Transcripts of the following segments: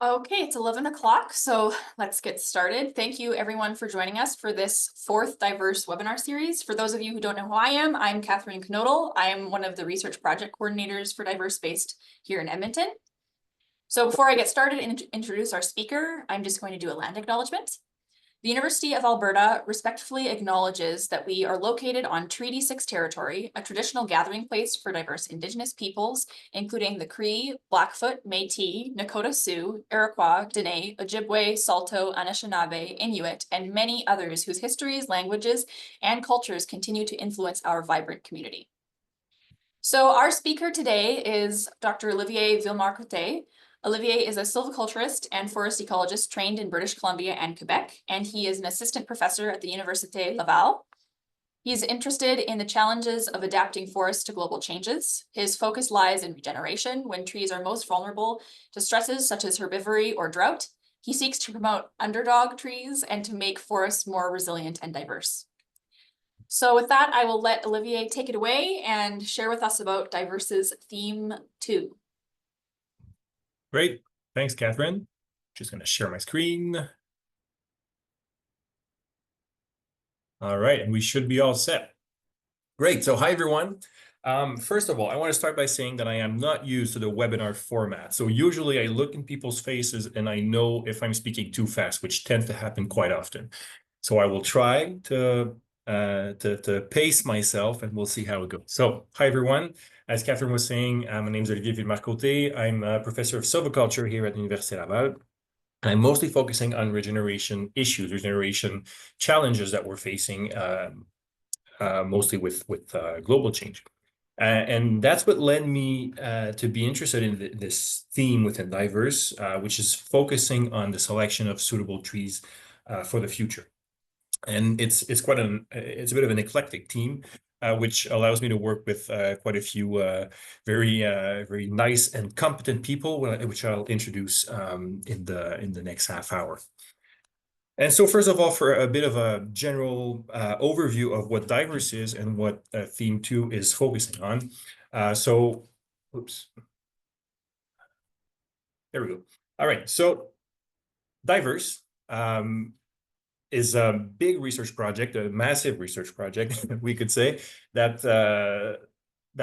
Okay, it's 11 o'clock, so let's get started. Thank you everyone for joining us for this fourth diverse webinar series. For those of you who don't know who I am, I'm Catherine Knodel. I am one of the research project coordinators for Diverse Based here in Edmonton. So before I get started and introduce our speaker, I'm just going to do a land acknowledgement. The University of Alberta respectfully acknowledges that we are located on Treaty 6 territory, a traditional gathering place for diverse Indigenous peoples, including the Cree, Blackfoot, Métis, Nakota Sioux, Iroquois, Dene, Ojibwe, Saulteaux, Anishinaabe, Inuit, and many others whose histories, languages, and cultures continue to influence our vibrant community. So our speaker today is Dr. Olivier Villemar-Coté. Olivier is a silviculturist and forest ecologist trained in British Columbia and Quebec, and he is an assistant professor at the Université Laval. He's interested in the challenges of adapting forests to global changes. His focus lies in regeneration when trees are most vulnerable to stresses such as herbivory or drought. He seeks to promote underdog trees and to make forests more resilient and diverse. So with that, I will let Olivier take it away and share with us about Diverse's theme 2. Great. Thanks, Catherine. Just going to share my screen. All right, and we should be all set. Great. So hi, everyone. First of all, I want to start by saying that I am not used to the webinar format. So usually I look in people's faces and I know if I'm speaking too fast, which tends to happen quite often. So I will try to pace myself and we'll see how it goes. So hi, everyone. As Catherine was saying, my name is Olivier Villemar-Coté. I'm a professor of silviculture here at the Université Laval. And I'm mostly focusing on regeneration issues, regeneration challenges that we're facing, mostly with global change. And that's what led me to be interested in this theme within Diverse, which is focusing on the selection of suitable trees for the future. And it's a bit of an eclectic team, which allows me to work with quite a few very nice and competent people, which I'll introduce in the next half hour. And so first of all, for a bit of a general overview of what Diverse is and what theme 2 is focusing on. Oops. There we go. All right, so Diverse is a big research project, a massive research project, we could say, that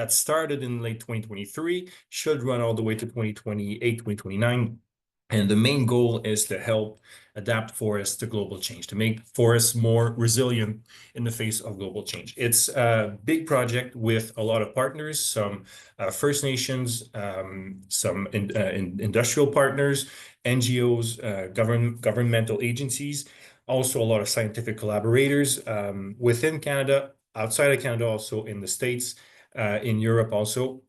started in late 2023, should run all the way to 2028, 2029. And the main goal is to help adapt forests to global change, to make forests more resilient in the face of global change. It's a big project with a lot of partners, some First Nations, some industrial partners, NGOs, governmental agencies, also a lot of scientific collaborators within Canada, outside of Canada, also in the States, in Europe also.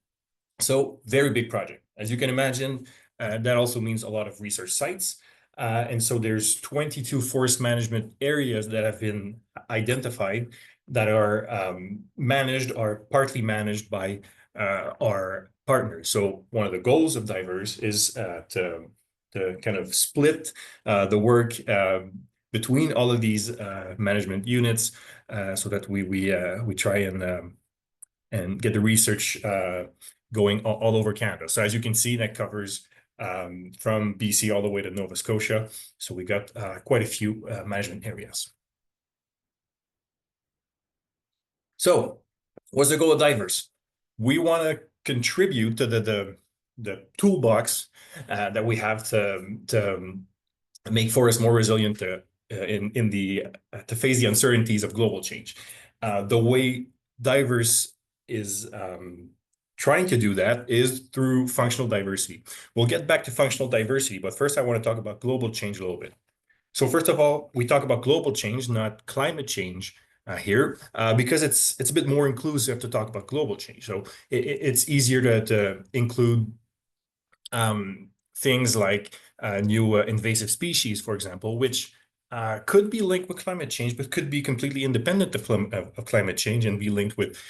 So very big project. As you can imagine, that also means a lot of research sites. And so there's 22 forest management areas that have been identified that are managed or partly managed by our partners. So one of the goals of Diverse is to kind of split the work between all of these management units, so that we try and get the research going all over Canada. So as you can see, that covers from BC all the way to Nova Scotia. So we got quite a few management areas. So what's the goal of Diverse? We want to contribute to the toolbox that we have to make forests more resilient to face the uncertainties of global change. The way Diverse is trying to do that is through functional diversity. We'll get back to functional diversity, but first I want to talk about global change a little bit. So first of all, we talk about global change, not climate change here, because it's a bit more inclusive to talk about global change. So it's easier to include things like new invasive species, for example, which could be linked with climate change, but could be completely independent of climate change and be linked with,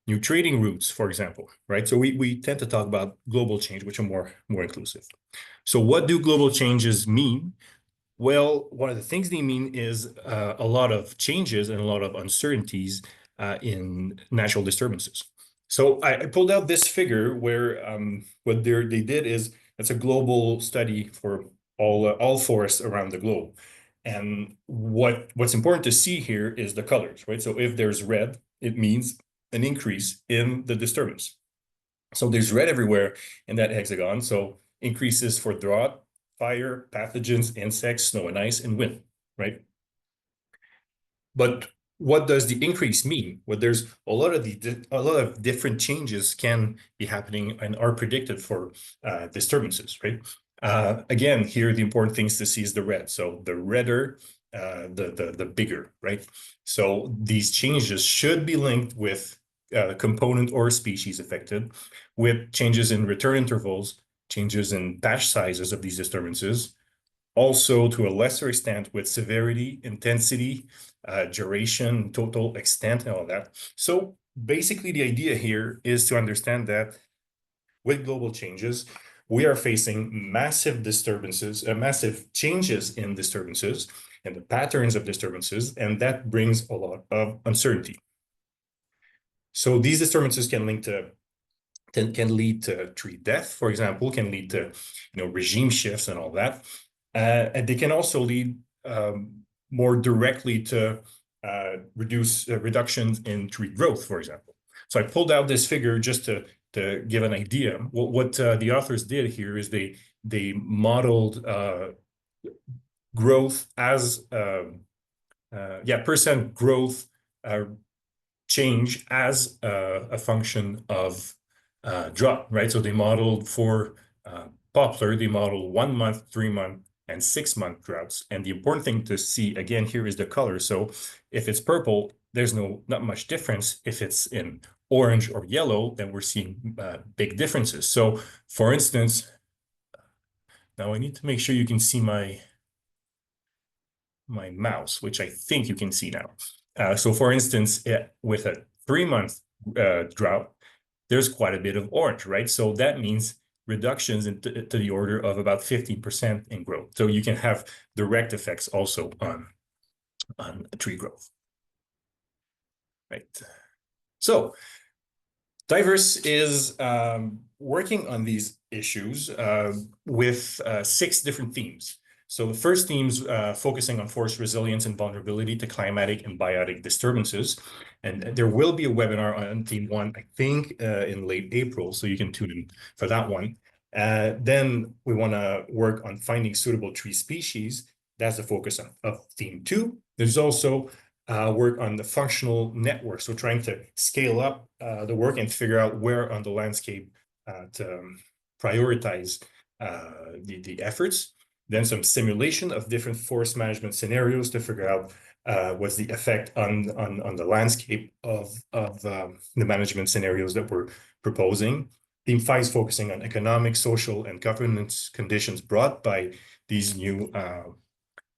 new trading routes, for example, right? So we tend to talk about global change, which are more inclusive. So what do global changes mean? Well, one of the things they mean is a lot of changes and a lot of uncertainties in natural disturbances. So I pulled out this figure where what they did is That's a global study for all forests around the globe. And what's important to see here is the colors, right? So if there's red, it means an increase in the disturbance. So there's red everywhere in that hexagon. So increases for drought, fire, pathogens, insects, snow and ice, and wind, right? But what does the increase mean? Well, there's a lot of different changes can be happening and are predicted for disturbances, right? Again, here the important things to see is the red. So the redder, the bigger, right? So these changes should be linked with component or species affected, with changes in return intervals, changes in patch sizes of these disturbances, also to a lesser extent with severity, intensity, duration, total extent, and all that. So basically the idea here is to understand that with global changes, we are facing massive disturbances, massive changes in disturbances and the patterns of disturbances, and that brings a lot of uncertainty. So these disturbances can lead to tree death, for example, can lead to regime shifts and all that. And they can also lead more directly to reductions in tree growth, for example. So I pulled out this figure just to give an idea. What the authors did here is they modeled growth as percent growth change as a function of drought, right? So they modeled for poplar, they modeled 1 month, 3 month, and 6 month droughts. And the important thing to see again here is the color. So if it's purple, there's not much difference. If it's in orange or yellow, then we're seeing big differences. So for instance, now I need to make sure you can see my mouse, which I think you can see now. So for instance, with a 3 month drought, there's quite a bit of orange, right? So that means reductions to the order of about 15% in growth. So you can have direct effects also on tree growth, right? So Diverse is working on these issues with 6 different themes. So the first theme's focusing on forest resilience and vulnerability to climatic and biotic disturbances. And there will be a webinar on theme 1, I think, in late April, so you can tune in for that one. Then we want to work on finding suitable tree species. That's the focus of theme 2. There's also work on the functional network, so trying to scale up the work and figure out where on the landscape to prioritize the efforts. Then some simulation of different forest management scenarios to figure out what's the effect on the landscape of the management scenarios that we're proposing. Theme 5 is focusing on economic, social, and governance conditions brought by these new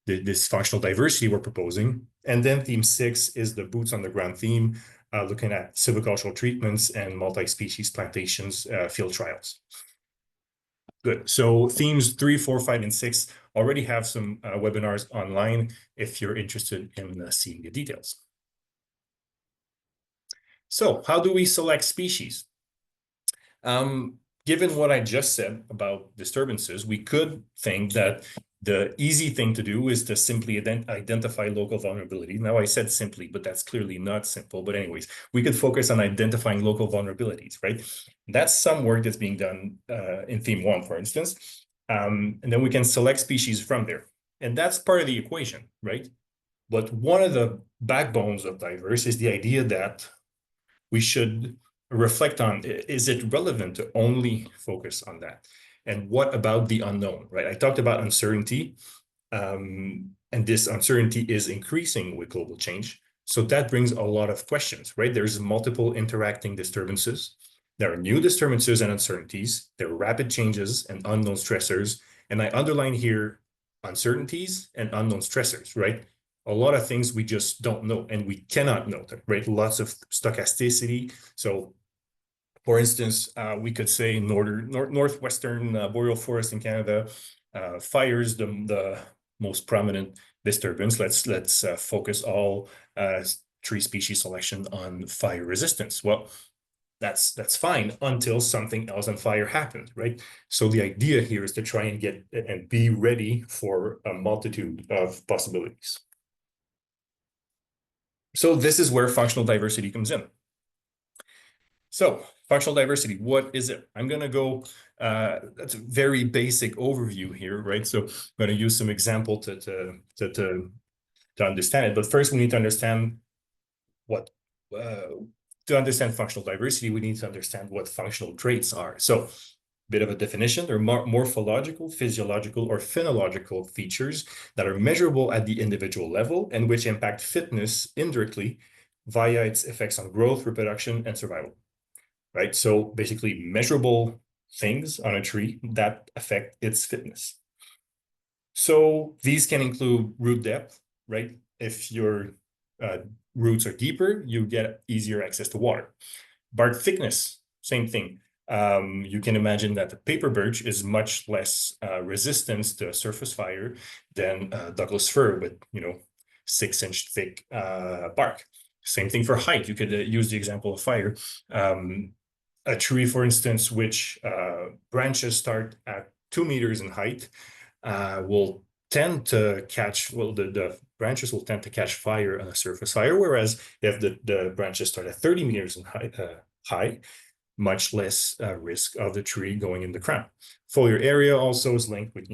this functional diversity we're proposing. And then theme 6 is the boots on the ground theme, looking at silvicultural treatments and multi-species plantations field trials. Good. So themes 3, 4, 5, and 6 already have some webinars online if you're interested in seeing the details. So how do we select species? Given what I just said about disturbances, we could think that the easy thing to do is to simply identify local vulnerability. Now, I said simply, but that's clearly not simple. But anyways, we could focus on identifying local vulnerabilities, right? That's some work that's being done in theme 1, for instance. And then we can select species from there. And that's part of the equation, right? But one of the backbones of Diverse is the idea that we should reflect on, is it relevant to only focus on that? And what about the unknown, right? I talked about uncertainty, and this uncertainty is increasing with global change. So that brings a lot of questions, right? There's multiple interacting disturbances. There are new disturbances and uncertainties. There are rapid changes and unknown stressors. And I underline here uncertainties and unknown stressors, right? A lot of things we just don't know and we cannot know them, right? Lots of stochasticity. So for instance, we could say northwestern boreal forest in Canada fires the most prominent disturbance. Let's focus all tree species selection on fire resistance. Well, That's fine until something else on fire happens, right? So the idea here is to try and get and be ready for a multitude of possibilities. So this is where functional diversity comes in. So functional diversity, what is it? I'm going to go, that's a very basic overview here, right? So I'm going to use some example to understand it. But first we need to understand what, to understand functional diversity, we need to understand what functional traits are. So bit of a definition, they're morphological, physiological, or phenological features that are measurable at the individual level and which impact fitness indirectly via its effects on growth, reproduction, and survival. Right? So basically measurable things on a tree that affect its fitness. So these can include root depth, right? If your roots are deeper, you get easier access to water. Bark thickness, same thing. You can imagine that the paper birch is much less resistant to surface fire than Douglas fir with, 6-inch thick bark. Same thing for height. You could use the example of fire. A tree, for instance, which branches start at 2 meters in height, will tend to catch, well, the branches will tend to catch fire on a surface fire, whereas if the branches start at 30 meters in high, much less risk of the tree going in the crown. Foliar area also is linked with,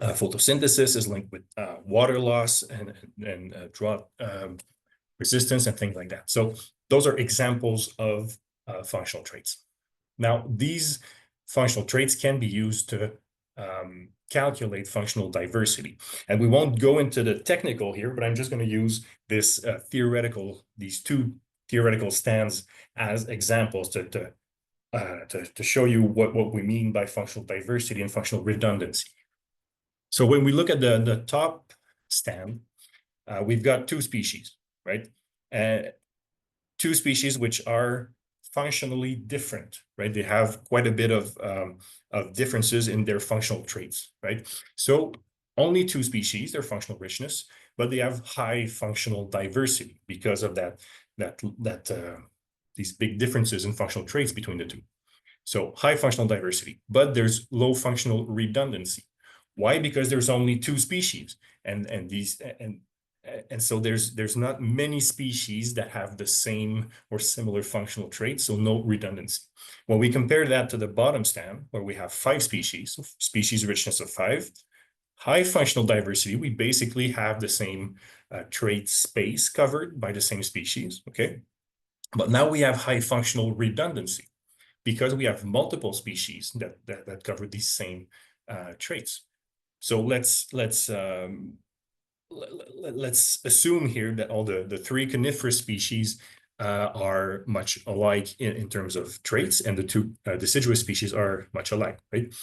photosynthesis is linked with water loss and drought resistance and things like that. So those are examples of functional traits. Now, these functional traits can be used to calculate functional diversity. And we won't go into the technical here, but I'm just going to use this these two theoretical stands as examples to show you what we mean by functional diversity and functional redundancy. So when we look at the top stand, we've got two species, right? Two species which are functionally different, right? They have quite a bit of differences in their functional traits, right? So only two species, their functional richness, but they have high functional diversity because of these big differences in functional traits between the two. So high functional diversity, but there's low functional redundancy. Why? Because there's only two species, and so there's not many species that have the same or similar functional traits, so no redundancy. When we compare that to the bottom stand, where we have 5 species, so species richness of 5, high functional diversity, we basically have the same trait space covered by the same species, okay? But now we have high functional redundancy because we have multiple species that cover these same traits. So let's assume here that all the 3 coniferous species are much alike in terms of traits, and the 2 deciduous species are much alike, right?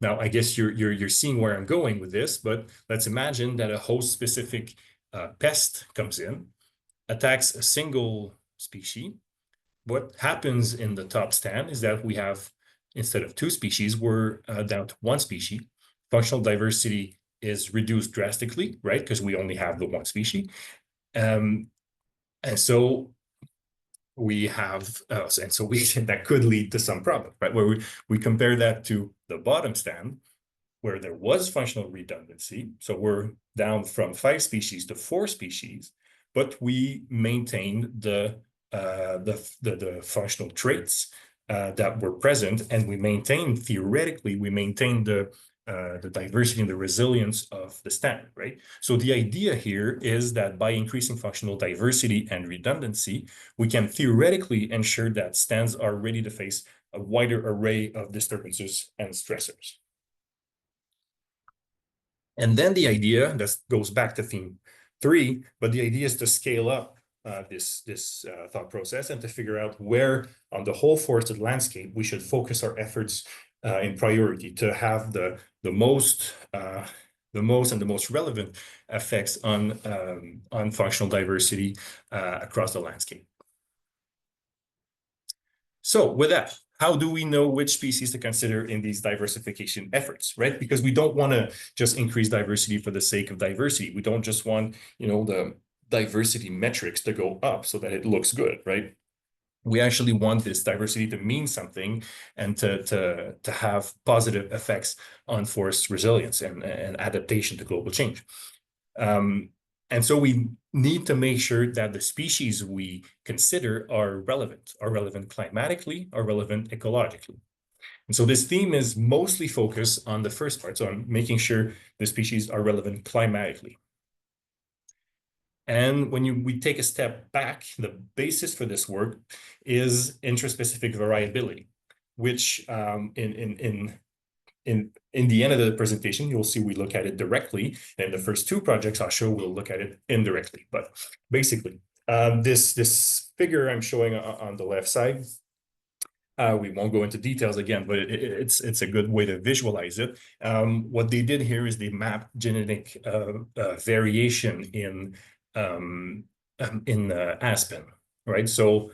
Now, I guess you're seeing where I'm going with this, but let's imagine that a host-specific pest comes in, attacks a single species. What happens in the top stand is that we have, instead of 2 species, we're down to 1 species. Functional diversity is reduced drastically, right? Because we only have the 1 species. And so we have, that could lead to some problem, right? Where we compare that to the bottom stand, where there was functional redundancy. So we're down from 5 species to 4 species, but we maintained the functional traits that were present, and theoretically, we maintained the diversity and the resilience of the stand, right? So the idea here is that by increasing functional diversity and redundancy, we can theoretically ensure that stands are ready to face a wider array of disturbances and stressors. And then the idea, that goes back to theme 3, but the idea is to scale up this thought process and to figure out where on the whole forested landscape we should focus our efforts in priority to have the most and the most relevant effects on functional diversity across the landscape. So with that, how do we know which species to consider in these diversification efforts, right? Because we don't want to just increase diversity for the sake of diversity. We don't just want, the diversity metrics to go up so that it looks good, right? We actually want this diversity to mean something and to have positive effects on forest resilience and adaptation to global change. And so we need to make sure that the species we consider are relevant climatically, are relevant ecologically. And so this theme is mostly focused on the first part, so on making sure the species are relevant climatically. And when we take a step back, the basis for this work is intraspecific variability, which in the end of the presentation, you'll see we look at it directly. And the first two projects I'll show, we'll look at it indirectly. But basically, this figure I'm showing on the left side, we won't go into details again, but it's a good way to visualize it. What they did here is they mapped genetic variation in aspen, right? So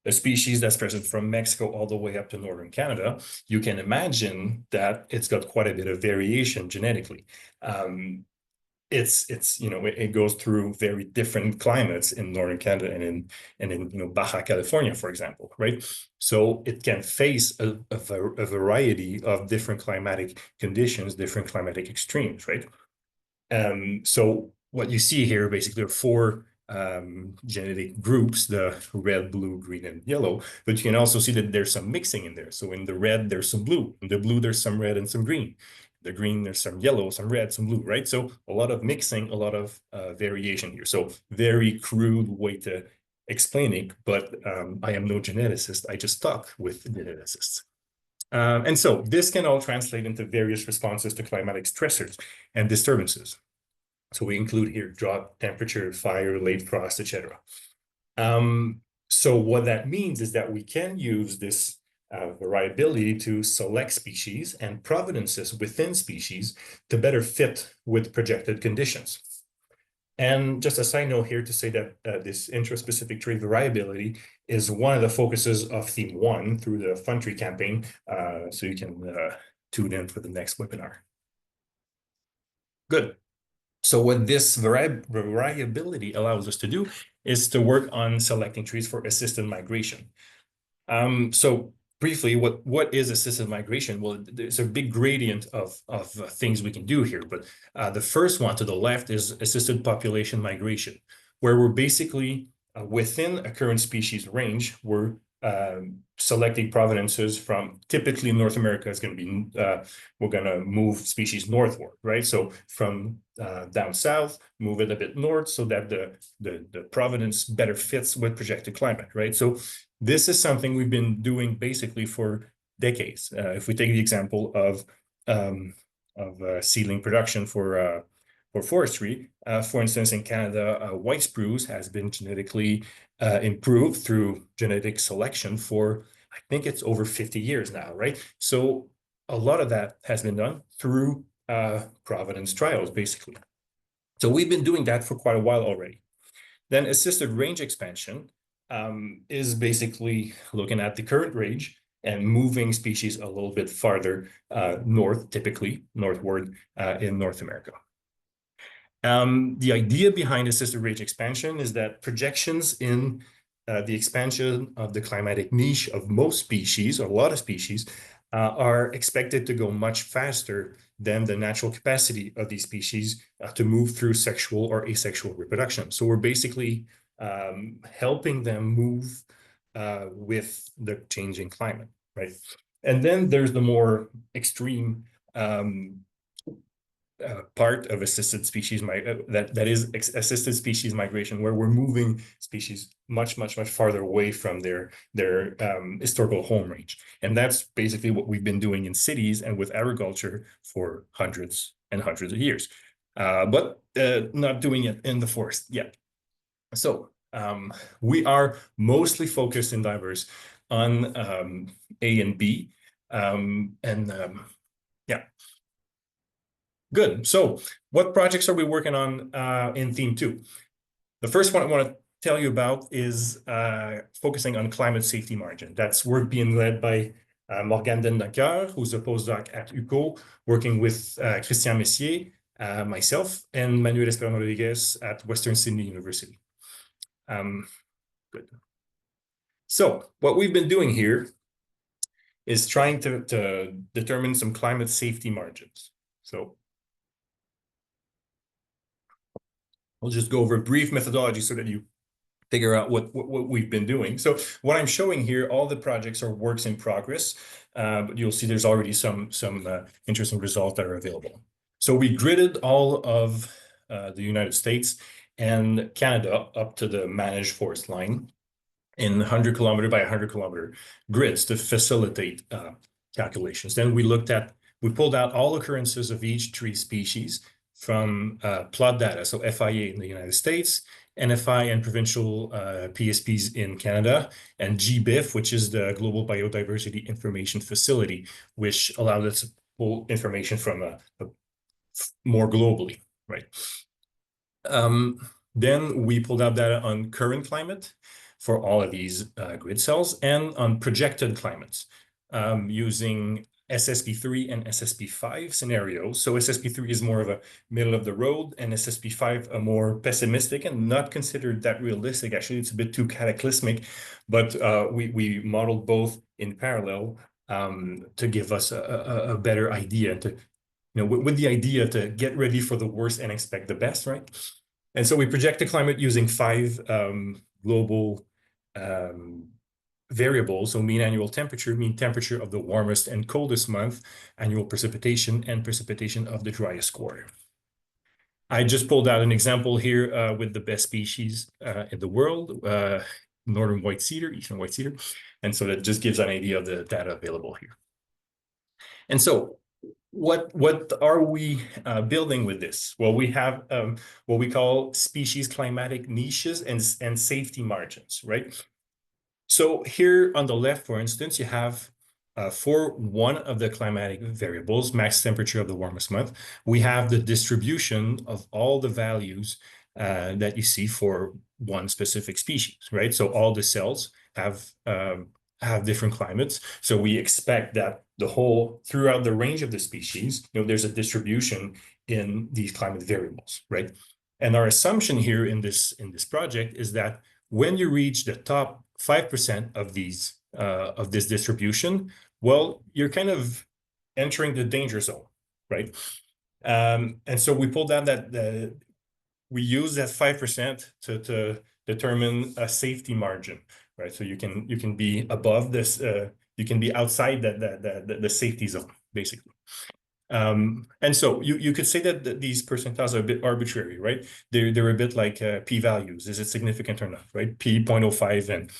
a species that's present from Mexico all the way up to northern Canada, you can imagine that it's got quite a bit of variation genetically. It goes through very different climates in northern Canada and in Baja California, for example, right? So it can face a variety of different climatic conditions, different climatic extremes, right? So what you see here basically are four genetic groups, the red, blue, green, and yellow, but you can also see that there's some mixing in there. So in the red, there's some blue. In the blue, there's some red and some green. The green, there's some yellow, some red, some blue, right? So a lot of mixing, a lot of variation here. So very crude way to explain it, but I am no geneticist. I just talk with geneticists. And so this can all translate into various responses to climatic stressors and disturbances. So we include here drought, temperature, fire, late frost, etc. So what that means is that we can use this variability to select species and provenances within species to better fit with projected conditions. And just a side note here to say that this intraspecific trait variability is one of the focuses of Theme 1 through the Fun Tree campaign, so you can tune in for the next webinar. Good. So what this variability allows us to do is to work on selecting trees for assisted migration. So briefly, what is assisted migration? Well, there's a big gradient of things we can do here, but the first one to the left is assisted population migration, where we're basically within a current species range, we're selecting provenances from typically North America is going to be, we're going to move species northward, right? So from down south, move it a bit north so that the provenance better fits with projected climate, right? So this is something we've been doing basically for decades. If we take the example of seedling production for forestry, for instance, in Canada, white spruce has been genetically improved through genetic selection for, I think it's over 50 years now, right? So a lot of that has been done through provenance trials, basically. So we've been doing that for quite a while already. Then assisted range expansion is basically looking at the current range and moving species a little bit farther north, typically northward in North America. The idea behind assisted range expansion is that projections in the expansion of the climatic niche of most species, or a lot of species, are expected to go much faster than the natural capacity of these species to move through sexual or asexual reproduction. So we're basically helping them move with the changing climate, right? And then there's the more extreme part of assisted species that is assisted species migration, where we're moving species much farther away from their historical home range. And that's basically what we've been doing in cities and with agriculture for hundreds and hundreds of years, but not doing it in the forest yet. So we are mostly focused in Diverse on A and B, yeah. Good. So what projects are we working on in Theme 2? The first one I want to tell you about is focusing on climate safety margin. That's work being led by Morgane Dendocker, who's a postdoc at UCO, working with Christian Messier, myself, and Manuel Esperon Rodriguez at Western Sydney University. Good. So what we've been doing here is trying to determine some climate safety margins. So I'll just go over a brief methodology so that you figure out what we've been doing. So what I'm showing here, all the projects are works in progress, but you'll see there's already some interesting results that are available. So we gridded all of the United States and Canada up to the managed forest line in 100 kilometer by 100 kilometer grids to facilitate calculations. Then we pulled out all occurrences of each tree species from plot data, so FIA in the United States, NFI and provincial PSPs in Canada, and GBIF, which is the Global Biodiversity Information Facility, which allowed us to pull information from more globally, right? Then we pulled out data on current climate for all of these grid cells and on projected climates using SSP3 and SSP5 scenarios. So SSP3 is more of a middle of the road, and SSP5 a more pessimistic and not considered that realistic. Actually, it's a bit too cataclysmic, but we modeled both in parallel to give us a better idea, to with the idea to get ready for the worst and expect the best, right? And so we project the climate using 5 global variables. So mean annual temperature, mean temperature of the warmest and coldest month, annual precipitation, and precipitation of the driest quarter. I just pulled out an example here with the best species in the world, northern white cedar, eastern white cedar. And so that just gives an idea of the data available here. And so what are we building with this? Well, we have what we call species climatic niches and safety margins, right? So here on the left, for instance, you have for one of the climatic variables, max temperature of the warmest month, we have the distribution of all the values that you see for one specific species, right? So all the cells have different climates. So we expect that throughout the range of the species, there's a distribution in these climate variables, right? And our assumption here in this project is that when you reach the top 5% of this distribution, well, you're kind of entering the danger zone, right? And so we pulled down we use that 5% to determine a safety margin, right? So you can be above this, you can be outside the safety zone, basically. And so you could say that these percentiles are a bit arbitrary, right? They're a bit like p-values. Is it significant or not, right? P 0.05, and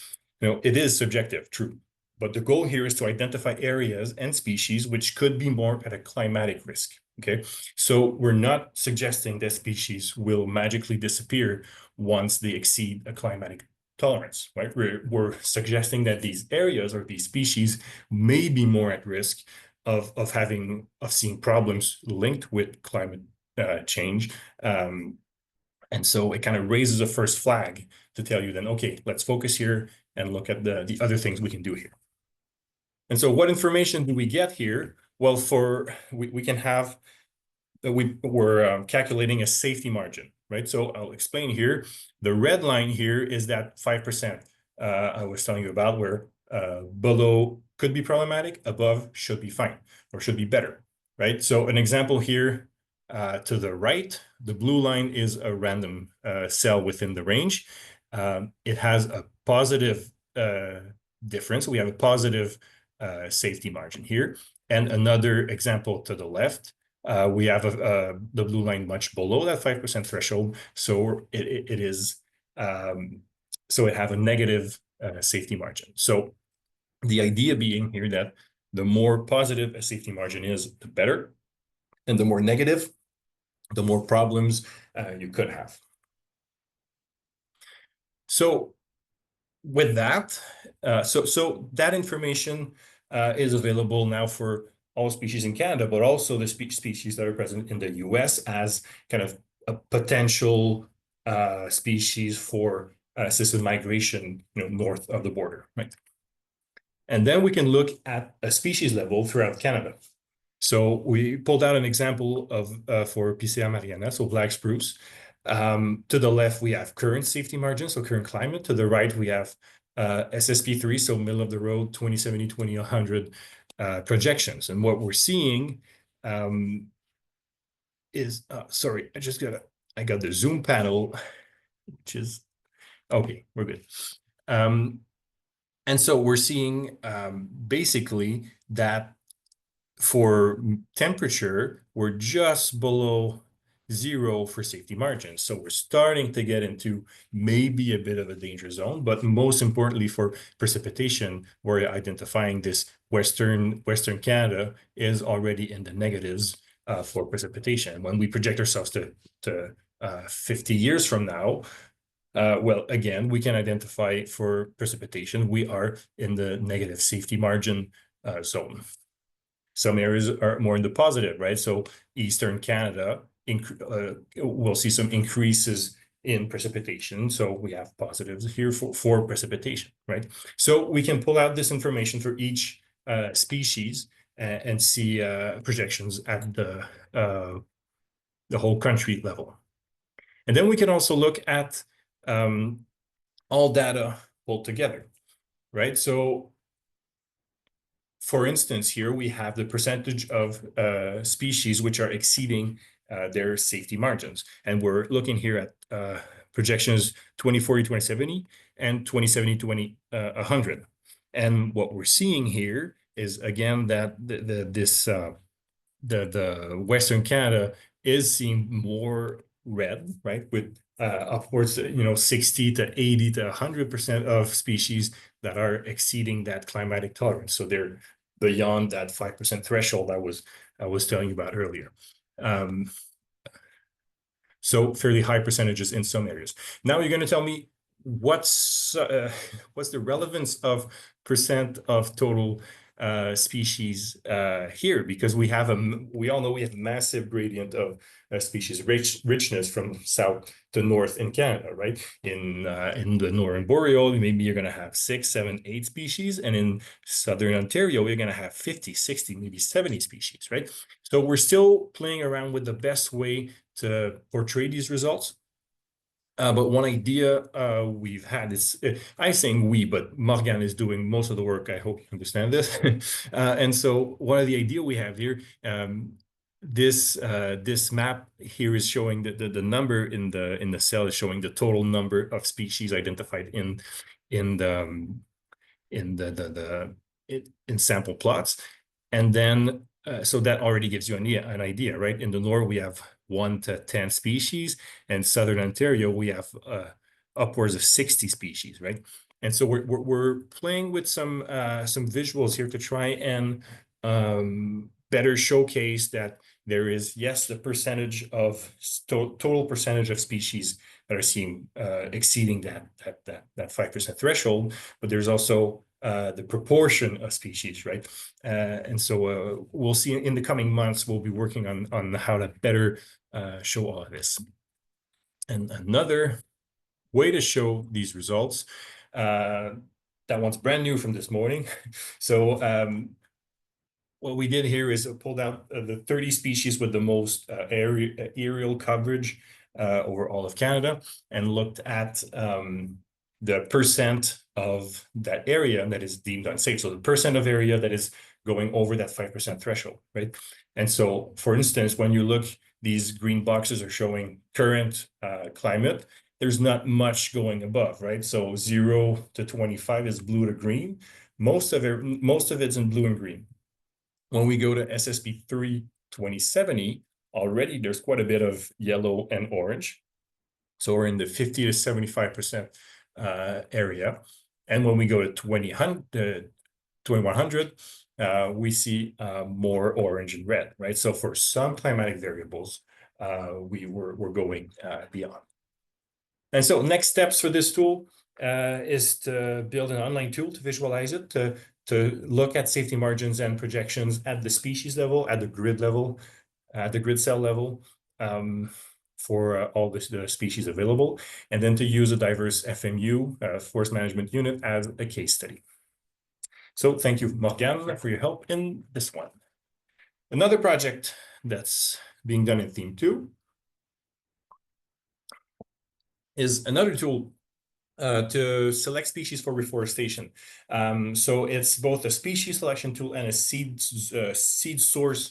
it is subjective, true. But the goal here is to identify areas and species which could be more at a climatic risk, okay? So we're not suggesting that species will magically disappear once they exceed a climatic tolerance, right? We're suggesting that these areas or these species may be more at risk of seeing problems linked with climate change. And so it kind of raises a first flag to tell you then, okay, let's focus here and look at the other things we can do here. And so what information do we get here? Well, we can have, we're calculating a safety margin, right? So I'll explain here. The red line here is that 5% I was telling you about, where below could be problematic, above should be fine or should be better, right? So an example here to the right, the blue line is a random cell within the range. It has a positive difference. We have a positive safety margin here. And another example to the left, we have the blue line much below that 5% threshold. So it is, so it have a negative safety margin. So the idea being here that the more positive a safety margin is, the better. And the more negative, the more problems you could have. So with that, so that information is available now for all species in Canada, but also the species that are present in the US as kind of a potential species for assisted migration, north of the border, right? And then we can look at a species level throughout Canada. So we pulled out an example of for Picea mariana, so black spruce. To the left, we have current safety margins, so current climate. To the right, we have SSP3, so middle of the road, 2070, 2100 projections. And what we're seeing is, sorry, I got the Zoom panel, which is, okay, we're good. And so we're seeing basically that for temperature, we're just below 0 for safety margins. So we're starting to get into maybe a bit of a danger zone, but most importantly for precipitation, we're identifying this Western Canada is already in the negatives for precipitation. When we project ourselves to 50 years from now, well, again, we can identify for precipitation, we are in the negative safety margin zone. Some areas are more in the positive, right? So Eastern Canada, we'll see some increases in precipitation. So we have positives here for precipitation, right? So we can pull out this information for each species and see projections at the whole country level. And then we can also look at all data pulled together, right? So for instance, here we have the percentage of species which are exceeding their safety margins. And we're looking here at projections 2040, 2070, and 2070, 2100. And what we're seeing here is, again, that the Western Canada is seeing more red, right? With upwards, 60 to 80 to 100% of species that are exceeding that climatic tolerance. So they're beyond that 5% threshold I was telling you about earlier. So fairly high percentages in some areas. Now you're going to tell me what's the relevance of percent of total species here, because we all know we have massive gradient of species richness from south to north in Canada, right? In the Northern Boreal, maybe you're going to have 6, 7, 8 species, and in Southern Ontario, you're going to have 50, 60, maybe 70 species, right? So we're still playing around with the best way to portray these results. But one idea we've had is, I'm saying we, but Morgan is doing most of the work. I hope you understand this. And so one of the idea we have here, this map here is showing that the number in the cell is showing the total number of species identified in sample plots, and then so that already gives you an idea, right? In the north we have 1 to 10 species, and Southern Ontario we have upwards of 60 species, right? And so we're playing with some visuals here to try and better showcase that there is, yes, the percentage of total percentage of species that are seeing exceeding that 5% threshold, but there's also the proportion of species, right? And so we'll see in the coming months, we'll be working on how to better show all of this. And another way to show these results, that one's brand new from this morning. So what we did here is pulled out the 30 species with the most aerial coverage over all of Canada, and looked at the percent of that area that is deemed unsafe. So the percent of area that is going over that 5% threshold, right? And so, for instance, when you look, these green boxes are showing current climate. There's not much going above, right? So 0 to 25 is blue to green. Most of it's in blue and green. When we go to SSP3 2070, already there's quite a bit of yellow and orange. So we're in the 50 to 75% area. And when we go to 2100, we see more orange and red, right? So for some climatic variables, we're going beyond. And so next steps for this tool is to build an online tool to visualize it, to look at safety margins and projections at the species level, at the grid level, at the grid cell level, for all the species available, and then to use a diverse FMU, forest management unit, as a case study. So thank you, Morgan, for your help in this one. Another project that's being done in Theme 2 is another tool to select species for reforestation. So it's both a species selection tool and a seed source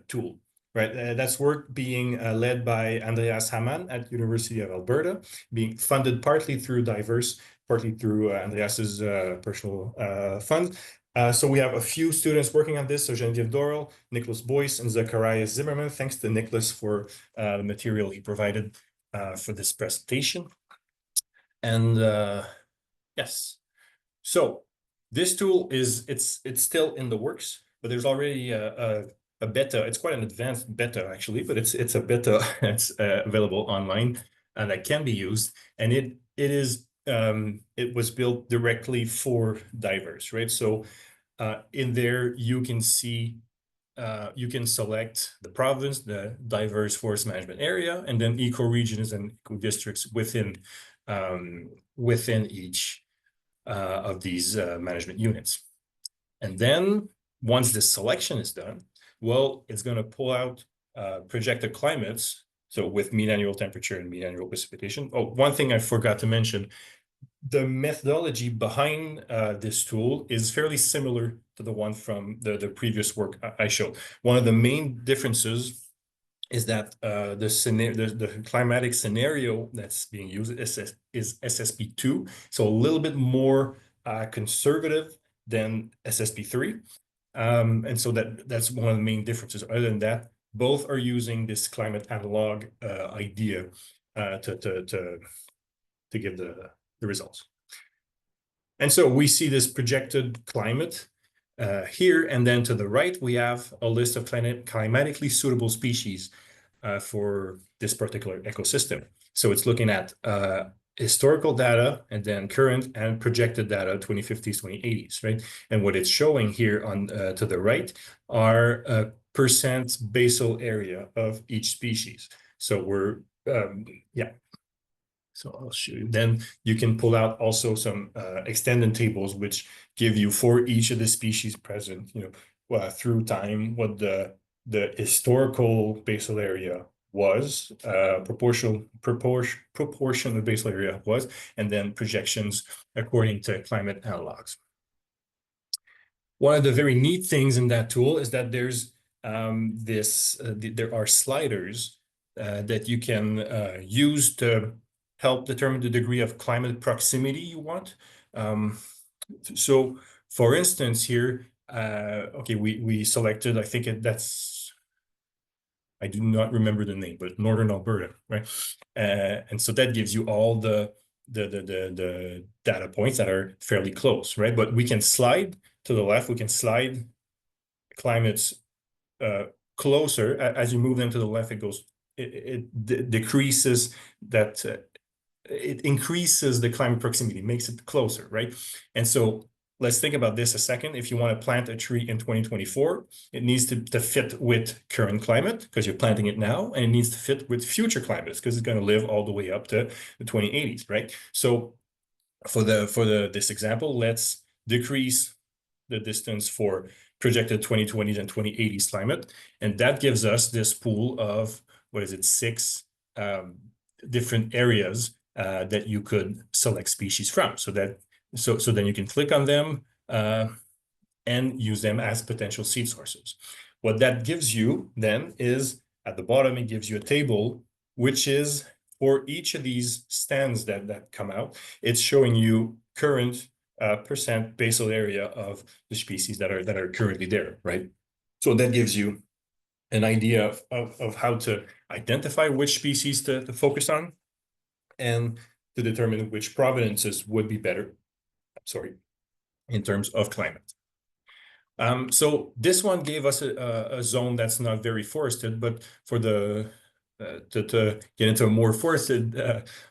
tool. Right, that's work being led by Andreas Hamann at University of Alberta, being funded partly through Diverse, partly through Andreas's personal fund. So we have a few students working on this. So Genevieve Dorrel, Nicholas Boyce, and Zacharias Zimmerman. Thanks to Nicholas for the material he provided for this presentation. And yes, so this tool it's still in the works, but there's already a beta. It's quite an advanced beta actually, but it's a beta that's available online and that can be used. And it was built directly for divers, right? So in there you can see you can select the province, the diverse forest management area, and then ecoregions and eco-districts within each of these management units. And then once the selection is done, well, it's going to pull out projected climates. So with mean annual temperature and mean annual precipitation. Oh, one thing I forgot to mention, the methodology behind this tool is fairly similar to the one from the previous work I showed. One of the main differences is that the climatic scenario that's being used is SSP2, so a little bit more conservative than SSP3, and so that's one of the main differences. Other than that, both are using this climate analog idea to give the results. And so we see this projected climate here, and then to the right, we have a list of climatically suitable species for this particular ecosystem. So it's looking at historical data and then current and projected data, 2050s, 2080s, right? And what it's showing here on to the right are percent basal area of each species. So we're, yeah. So I'll show you. Then you can pull out also some extended tables, which give you for each of the species present, through time, what the historical basal area was, proportion of basal area was, and then projections according to climate analogs. One of the very neat things in that tool is that there's there are sliders that you can use to help determine the degree of climate proximity you want. So for instance here, okay, we selected, I think I do not remember the name, but Northern Alberta, right? And so that gives you all the data points that are fairly close, right? But we can slide to the left, we can slide climates closer. As you move them to the left, it decreases that, it increases the climate proximity, makes it closer, right? And so let's think about this a second. If you want to plant a tree in 2024, it needs to fit with current climate because you're planting it now, and it needs to fit with future climates because it's going to live all the way up to the 2080s, right? So for this example, let's decrease the distance for projected 2020s and 2080s climate, and that gives us this pool of, what is it, 6 different areas that you could select species from. So then you can click on them and use them as potential seed sources. What that gives you then is at the bottom, it gives you a table, which is for each of these stands that come out, it's showing you current percent basal area of the species that are currently there, right? So that gives you an idea of how to identify which species to focus on and to determine which provinces would be better, in terms of climate. So this one gave us a zone that's not very forested, but for the to get into a more forested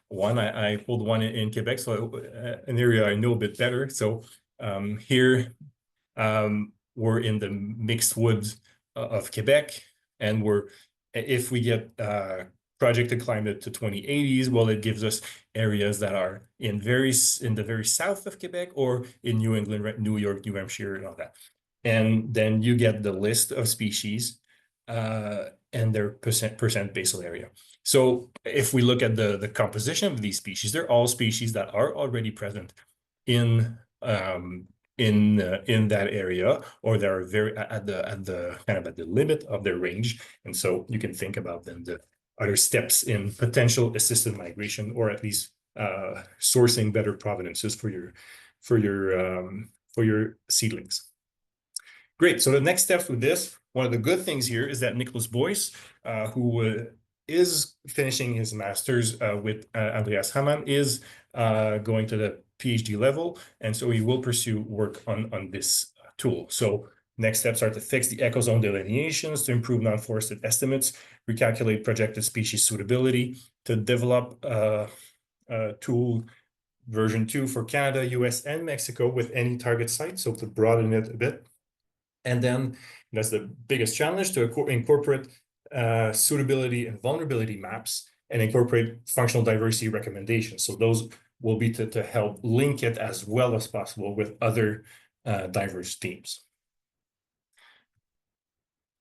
one, I pulled one in Quebec, so an area I know a bit better. So here we're in the mixed woods of Quebec, and if we get projected climate to 2080s, well, it gives us areas that are in the very south of Quebec or in New England, right? New York, New Hampshire, and all that. And then you get the list of species. And and their percent basal area. So if we look at the composition of these species, they're all species that are already present in that area, or they're very at the kind of at the limit of their range. And so you can think about them, the other steps in potential assisted migration, or at least sourcing better provenances for your seedlings. Great. So the next steps with this, one of the good things here is that Nicholas Boyce, who is finishing his master's with Andreas Hamann, is going to the PhD level, and so he will pursue work on this tool. So next steps are to fix the ecozone delineations, to improve non-forested estimates, recalculate projected species suitability, to develop tool version 2 for Canada, US, and Mexico with any target site, so to broaden it a bit. And then that's the biggest challenge, to incorporate suitability and vulnerability maps and incorporate functional diversity recommendations. So those will be to help link it as well as possible with other diverse teams.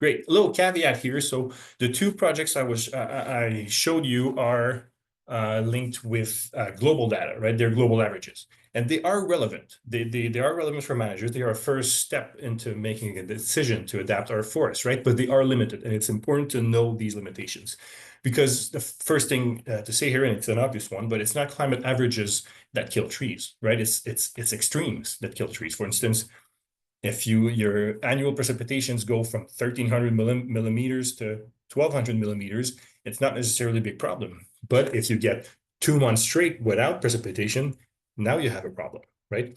Great, a little caveat here. So the two projects I showed you are linked with global data, right? They're global averages, and they are relevant. They are relevant for managers. They are a first step into making a decision to adapt our forests, right? But they are limited, and it's important to know these limitations, because the first thing to say here, and it's an obvious one, but it's not climate averages that kill trees, right? It's extremes that kill trees. For instance, if your annual precipitations go from 1,300 millimeters to 1,200 millimeters, it's not necessarily a big problem. But if you get 2 months straight without precipitation, now you have a problem, right?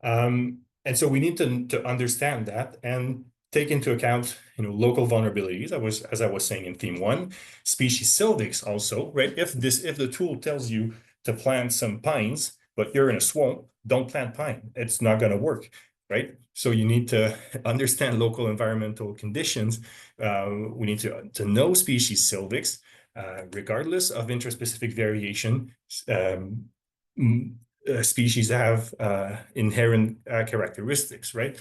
And so we need to understand that and take into account, local vulnerabilities. As I was saying in theme 1, species sylvics also, right? If the tool tells you to plant some pines, but you're in a swamp, don't plant pine. It's not going to work, right? So you need to understand local environmental conditions. We need to know species sylvics, regardless of interspecific variation. Species have inherent characteristics, right?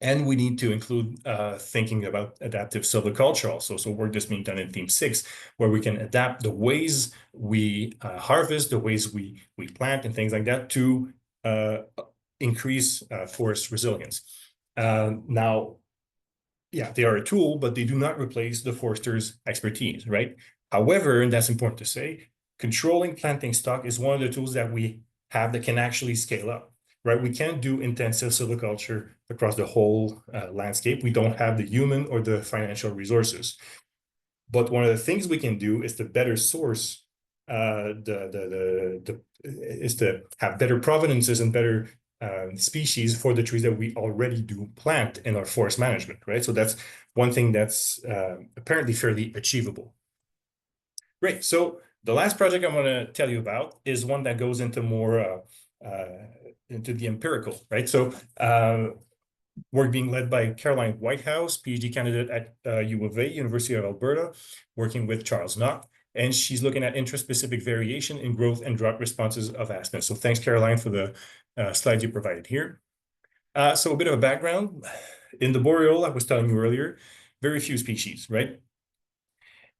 And we need to include thinking about adaptive silviculture also. So work that's being done in theme 6, where we can adapt the ways we harvest, the ways we plant and things like that to increase forest resilience. Now, yeah, they are a tool, but they do not replace the forester's expertise, right? However, and that's important to say, controlling planting stock is one of the tools that we have that can actually scale up, right? We can't do intensive silviculture across the whole landscape. We don't have the human or the financial resources. But one of the things we can do is to better source is to have better provenances and better species for the trees that we already do plant in our forest management, right? So that's one thing that's apparently fairly achievable. Great. So the last project I'm going to tell you about is one that goes into more into the empirical, right? So work being led by Caroline Whitehouse, PhD candidate at U of A, University of Alberta, working with Charles Knock. And she's looking at intraspecific variation in growth and drought responses of aspen. So thanks, Caroline, for the slides you provided here. So a bit of a background. In the boreal, I was telling you earlier, very few species, right?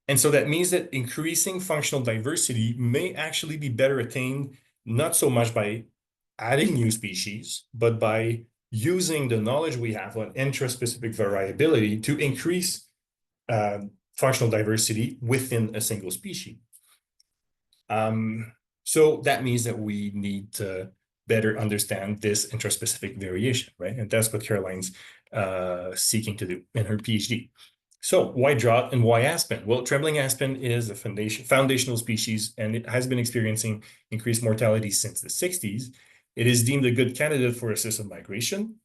And so that means that increasing functional diversity may actually be better attained, not so much by adding new species, but by using the knowledge we have on intraspecific variability to increase functional diversity within a single species. So that means that we need to better understand this intraspecific variation, right? And that's what Caroline's seeking to do in her PhD. So why drought and why aspen? Well, trembling aspen is a foundational species, and it has been experiencing increased mortality since the 60s. It is deemed a good candidate for assisted migration.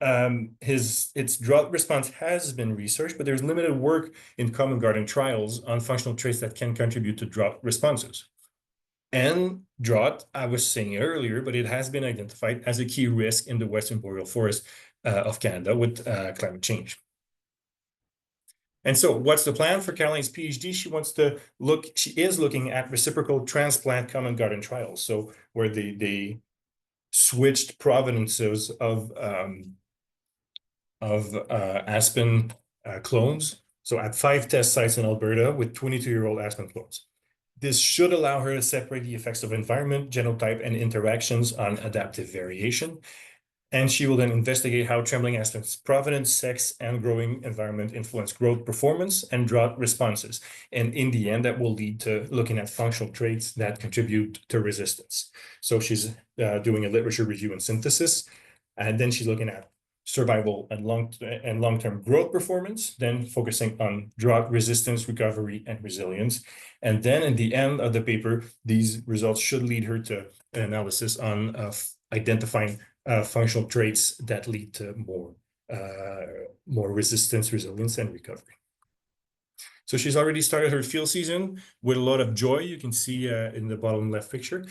Its drought response has been researched, but there's limited work in common garden trials on functional traits that can contribute to drought responses. And drought, I was saying earlier, but it has been identified as a key risk in the Western boreal forest of Canada with climate change. And so what's the plan for Caroline's PhD? She is looking at reciprocal transplant common garden trials. So where they switched provenances of aspen clones. So at 5 test sites in Alberta with 22-year-old aspen clones. This should allow her to separate the effects of environment, genotype, and interactions on adaptive variation. And she will then investigate how trembling aspen's provenance, sex, and growing environment influence growth performance and drought responses. And in the end, that will lead to looking at functional traits that contribute to resistance. So she's doing a literature review and synthesis, and then she's looking at survival and long-term growth performance, then focusing on drought resistance, recovery, and resilience. And then in the end of the paper, these results should lead her to an analysis on identifying functional traits that lead to more resistance, resilience, and recovery. So she's already started her field season with a lot of joy. You can see in the bottom left picture.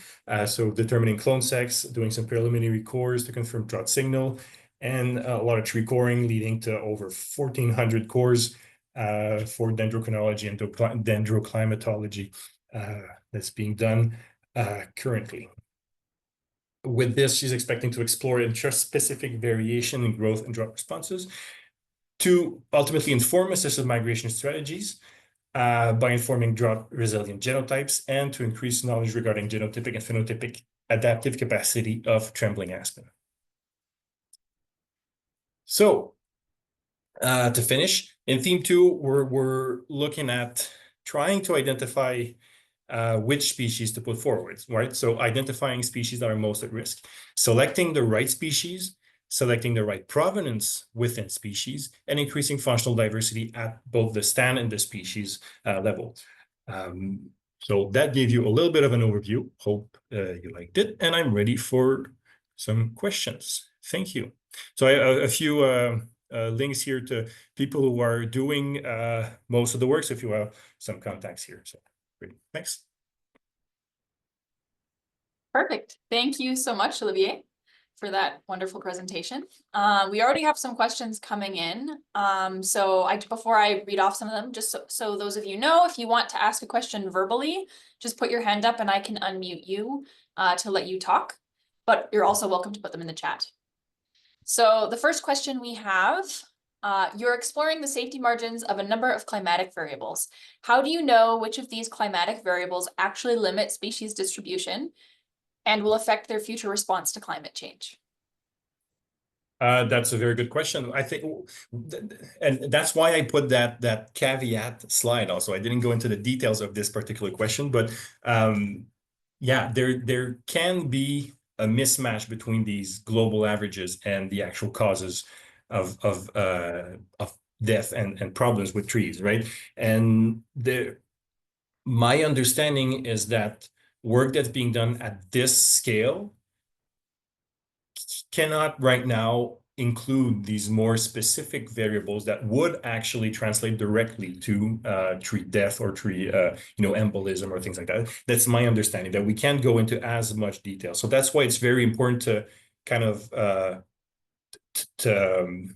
So determining clone sex, doing some preliminary cores to confirm drought signal, and a lot of tree coring leading to over 1,400 cores for dendrochronology and dendroclimatology that's being done currently. With this, she's expecting to explore interest-specific variation in growth and drought responses to ultimately inform assisted migration strategies by informing drought-resilient genotypes and to increase knowledge regarding genotypic and phenotypic adaptive capacity of trembling aspen. So to finish, in theme 2, we're looking at trying to identify which species to put forward, right? So identifying species that are most at risk, selecting the right species, selecting the right provenance within species, and increasing functional diversity at both the stand and the species level. So that gave you a little bit of an overview. Hope you liked it, and I'm ready for some questions. Thank you. So I have a few links here to people who are doing most of the work, so if you have some contacts here. So great, thanks. Perfect. Thank you so much, Olivier, for that wonderful presentation. We already have some questions coming in. Before I read off some of them, just so those of you know, if you want to ask a question verbally, just put your hand up and I can unmute you to let you talk, but you're also welcome to put them in the chat. So the first question we have, you're exploring the safety margins of a number of climatic variables. How do you know which of these climatic variables actually limit species distribution and will affect their future response to climate change? That's a very good question. I think, and that's why I put that caveat slide also. I didn't go into the details of this particular question, but yeah, there can be a mismatch between these global averages and the actual causes of death and problems with trees, right? And my understanding is that work that's being done at this scale cannot right now include these more specific variables that would actually translate directly to tree death or tree embolism or things like that. That's my understanding, that we can't go into as much detail. So that's why it's very important to kind of to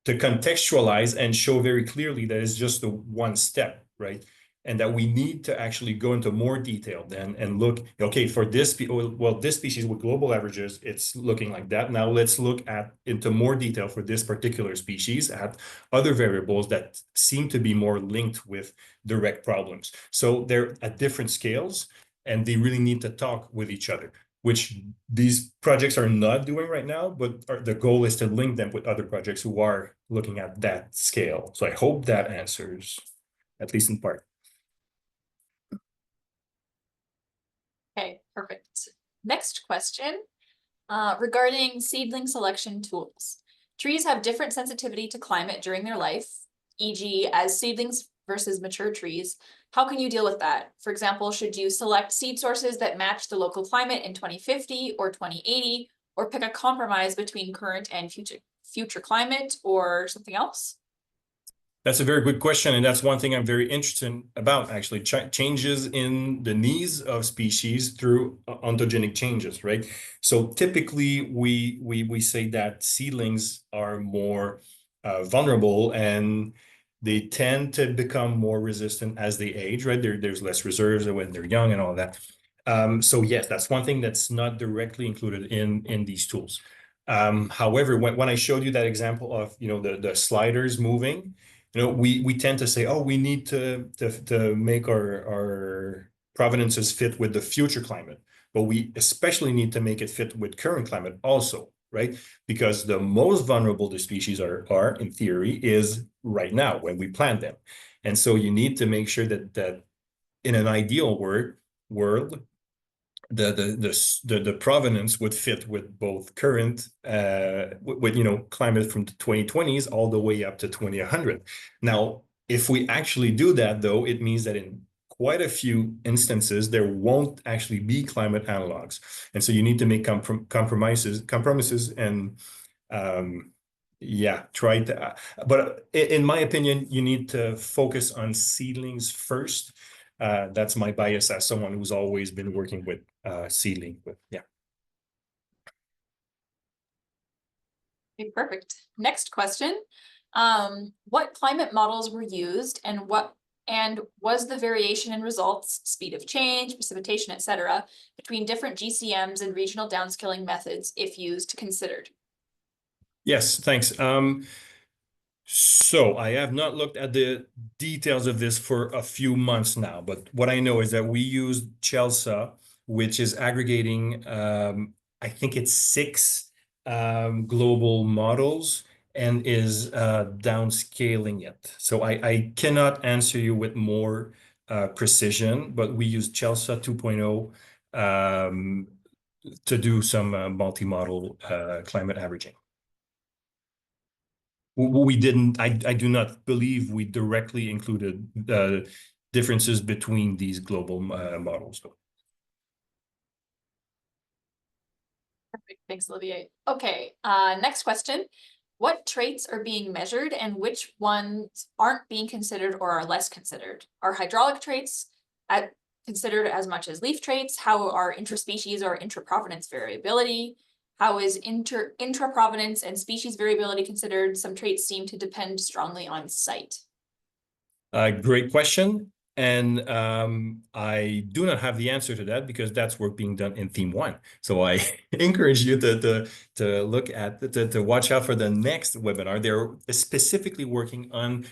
contextualize and show very clearly that it's just the one step, right? And that we need to actually go into more detail then and look, okay, for this, this species with global averages, it's looking like that. Now let's look into more detail for this particular species at other variables that seem to be more linked with direct problems. So they're at different scales and they really need to talk with each other, which these projects are not doing right now, but the goal is to link them with other projects who are looking at that scale. So I hope that answers, at least in part. Okay, perfect. Next question, regarding seedling selection tools. Trees have different sensitivity to climate during their life, e.g. as seedlings versus mature trees. How can you deal with that? For example, should you select seed sources that match the local climate in 2050 or 2080, or pick a compromise between current and future climate or something else? That's a very good question, and that's one thing I'm very interested about, actually, changes in the needs of species through ontogenic changes, right? So typically, we say that seedlings are more vulnerable, and they tend to become more resistant as they age, right? There's less reserves when they're young and all that. So yes, that's one thing that's not directly included in these tools. However, when I showed you that example of, you know, the sliders moving, you know, we tend to say, oh, we need to make our provenances fit with the future climate, but we especially need to make it fit with current climate also, right? Because the most vulnerable the species are in theory is right now when we plant them. And so you need to make sure that in an ideal world, the provenance would fit with both current with you know climate from the 2020s all the way up to 2100. Now, if we actually do that, though, it means that in quite a few instances there won't actually be climate analogs, and so you need to make compromises and yeah, try to. But in my opinion, you need to focus on seedlings first. That's my bias as someone who's always been working with seedling. But yeah. Okay, perfect. Next question. What climate models were used and was the variation in results, speed of change, precipitation, etc., between different GCMs and regional downscaling methods, if used, considered? Yes, thanks. So I have not looked at the details of this for a few months now, but what I know is that we used CHELSA, which is aggregating, I think it's 6 global models and is downscaling it. So I cannot answer you with more precision, but we use CHELSA 2.0 to do some multi-model climate averaging. We didn't, I do not believe we directly included the differences between these global models. Perfect. Thanks, Olivier. Okay, next question. What traits are being measured and which ones aren't being considered or are less considered? Are hydraulic traits considered as much as leaf traits? How are intraspecies or intraprovenance variability? How is intraprovenance and species variability considered? Some traits seem to depend strongly on site. Great question. And I do not have the answer to that because that's work being done in theme 1. So I encourage you to look at to watch out for the next webinar. They're specifically working on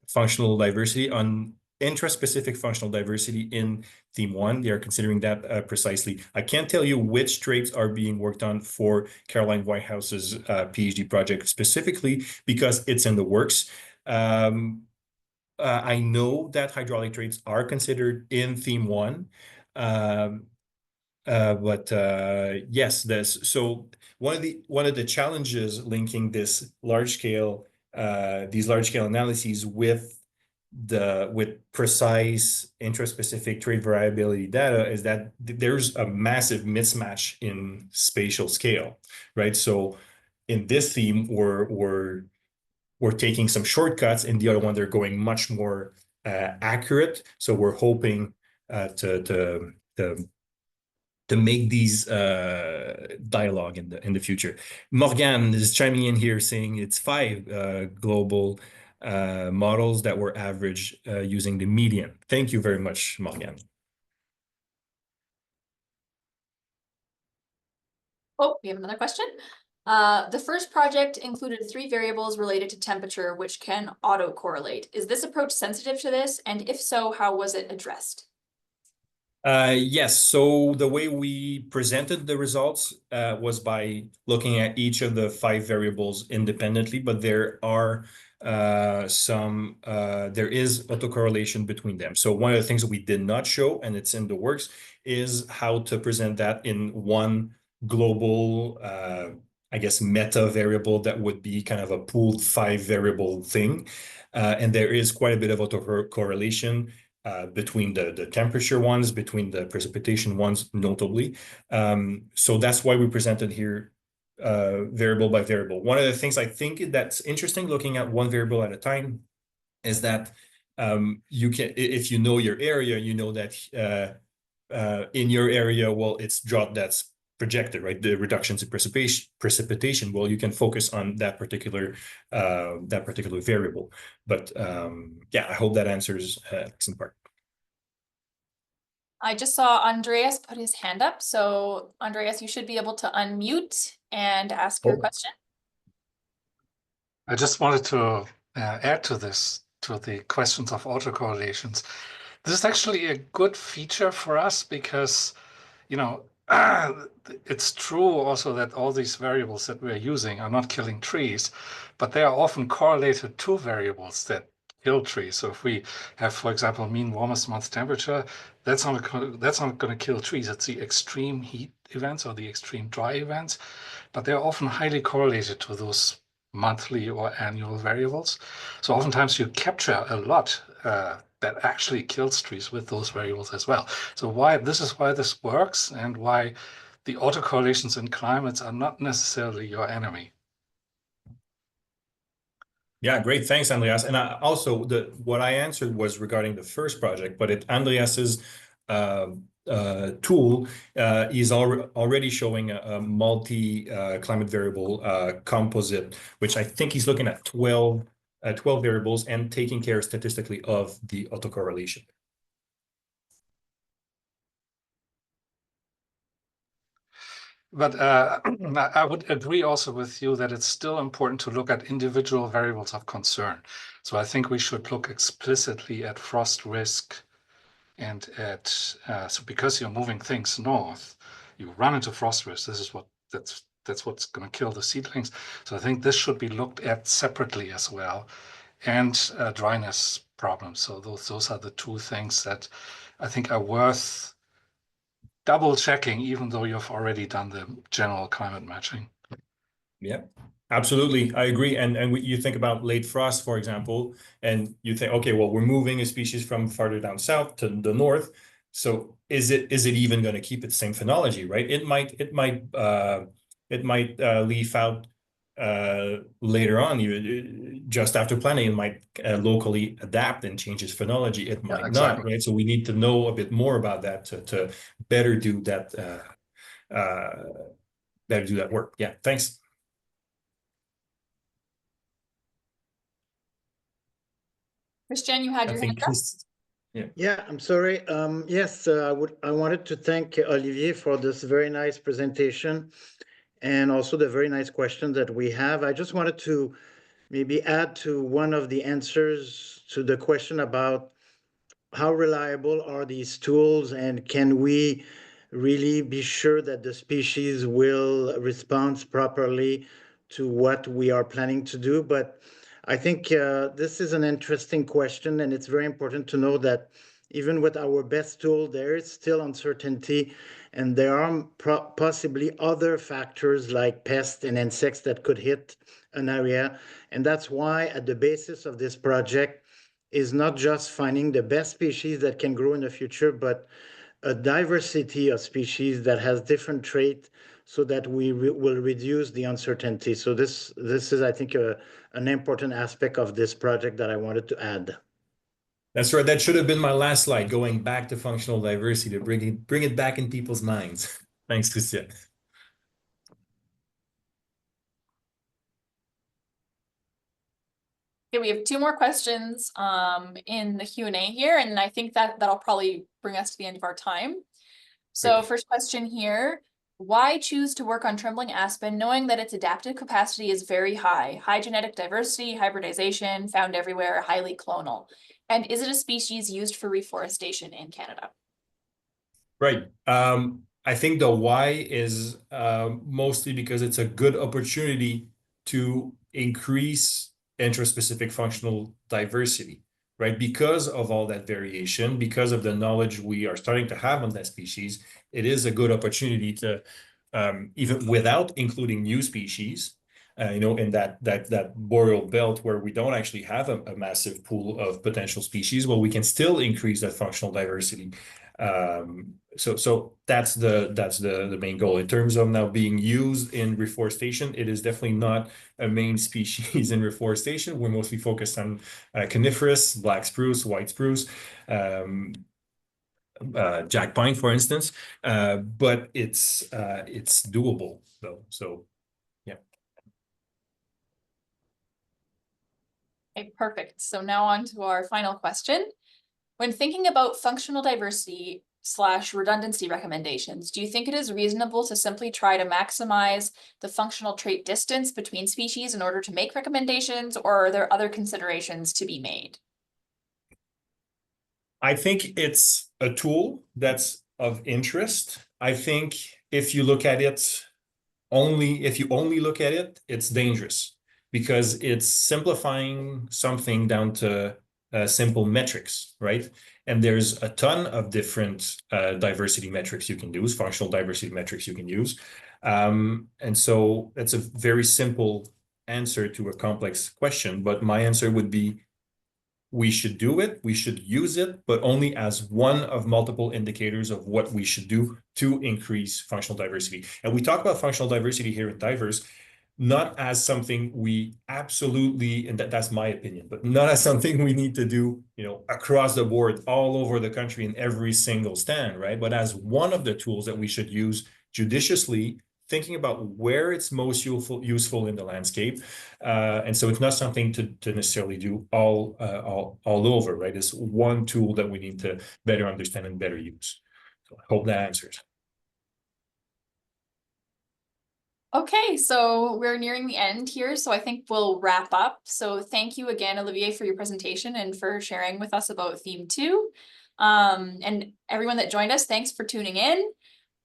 functional diversity, on intraspecific functional diversity in theme 1. They are considering that precisely. I can't tell you which traits are being worked on for Caroline Whitehouse's PhD project specifically because it's in the works. I know that hydraulic traits are considered in theme 1. But yes, so one of the challenges linking this these large scale analyses with precise intraspecific trait variability data is that there's a massive mismatch in spatial scale, right? So in this theme, we're taking some shortcuts, and the other one they're going much more accurate. So we're hoping to make these dialogue in the future. Morgan is chiming in here saying it's 5 global models that were averaged using the median. Thank you very much, Morgan. Oh, we have another question. The first project included 3 variables related to temperature, which can autocorrelate. Is this approach sensitive to this? And if so, how was it addressed? Yes, so the way we presented the results was by looking at each of the 5 variables independently, but there is autocorrelation between them. So one of the things that we did not show, and it's in the works, is how to present that in one global, I guess, meta variable that would be kind of a pooled 5 variable thing. And there is quite a bit of autocorrelation between the temperature ones, between the precipitation ones, notably. So that's why we presented here variable by variable. One of the things I think that's interesting looking at one variable at a time is that you can, if you know your area, you know that in your area, well, it's drought that's projected, right? The reductions in precipitation. Well, you can focus on that particular variable. But yeah, I hope that answers some part. I just saw Andreas put his hand up, so Andreas, you should be able to unmute and ask your Oh. question. I just wanted to add to this, to the questions of autocorrelations. This is actually a good feature for us because, you know, it's true also that all these variables that we're using are not killing trees, but they are often correlated to variables that kill trees. So if we have, for example, mean warmest month temperature, that's not going to kill trees. It's the extreme heat events or the extreme dry events, but they're often highly correlated to those monthly or annual variables. So oftentimes you capture a lot that actually kills trees with those variables as well. So this is why this works and why the autocorrelations in climates are not necessarily your enemy. Yeah, great. Thanks, Andreas. And also what I answered was regarding the first project, but Andreas's tool is already showing a multi climate variable composite, which I think he's looking at 12 variables and taking care statistically of the autocorrelation. But I would agree also with you that it's still important to look at individual variables of concern. So I think we should look explicitly at frost risk and at, so because you're moving things north, you run into frost risk. This is that's what's going to kill the seedlings. So I think this should be looked at separately as well, and dryness problems. So those are the two things that I think are worth double checking, even though you've already done the general climate matching. Yeah, absolutely. I agree. And you think about late frost, for example, and you think, okay, well, we're moving a species from farther down south to the north. So is it even going to keep its same phenology, right? It might leaf out later on, just after planting. It might locally adapt and change its phenology. It might exactly. not, right? So we need to know a bit more about that to better do that work. Yeah, thanks. Christian, you had I your think hand up. Yeah, I'm sorry. Yes, I wanted to thank Olivier for this very nice presentation and also the very nice questions that we have. I just wanted to maybe add to one of the answers to the question about how reliable are these tools and can we really be sure that the species will respond properly to what we are planning to do. But I think this is an interesting question, and it's very important to know that even with our best tool, there is still uncertainty, and there are possibly other factors like pests and insects that could hit an area. And that's why at the basis of this project is not just finding the best species that can grow in the future, but a diversity of species that has different traits so that we will reduce the uncertainty. So this is, I think, an important aspect of this project that I wanted to add. That's right. That should have been my last slide, going back to functional diversity to bring it back in people's minds. Thanks, Christian. Okay, we have two more questions in the Q&A here, and I think that'll probably bring us to the end of our time. So Great. first question here, why choose to work on trembling aspen knowing that its adaptive capacity is very high? High genetic diversity, hybridization, found everywhere, highly clonal. And is it a species used for reforestation in Canada? Right. I think the why is mostly because it's a good opportunity to increase intraspecific functional diversity, right? Because of all that variation, because of the knowledge we are starting to have on that species, it is a good opportunity to, even without including new species, in that boreal belt where we don't actually have a massive pool of potential species, well, we can still increase that functional diversity. So that's the main goal. In terms of now being used in reforestation, it is definitely not a main species in reforestation. We're mostly focused on coniferous, black spruce, white spruce, jack pine, for instance. But it's doable though. So yeah. Okay, perfect. So now on to our final question. When thinking about functional diversity, slash redundancy recommendations. Do you think it is reasonable to simply try to maximize the functional trait distance between species in order to make recommendations, or are there other considerations to be made? I think it's a tool that's of interest. I think if you look at it if you only look at it, it's dangerous because it's simplifying something down to simple metrics, right? And there's a ton of different diversity metrics you can use, functional diversity metrics you can use. And so it's a very simple answer to a complex question, but my answer would be we should do it, we should use it, but only as one of multiple indicators of what we should do to increase functional diversity. And we talk about functional diversity here at Diverse, not as something we absolutely, and that's my opinion, but not as something we need to do, across the board, all over the country in every single stand, right? But as one of the tools that we should use judiciously, thinking about where it's most useful in the landscape. And so it's not something to necessarily do all over, right? It's one tool that we need to better understand and better use. So I hope that answers. Okay, so we're nearing the end here, so I think we'll wrap up. So thank you again, Olivier, for your presentation and for sharing with us about theme 2. And everyone that joined us, thanks for tuning in.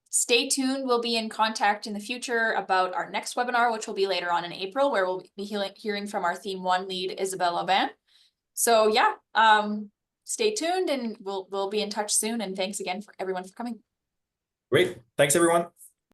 Stay tuned. We'll be in contact in the future about our next webinar, which will be later on in April, where we'll be hearing from our theme 1 lead, Isabelle Aubin. So yeah, stay tuned and we'll be in touch soon. And thanks again for everyone for coming. Great. Thanks, everyone.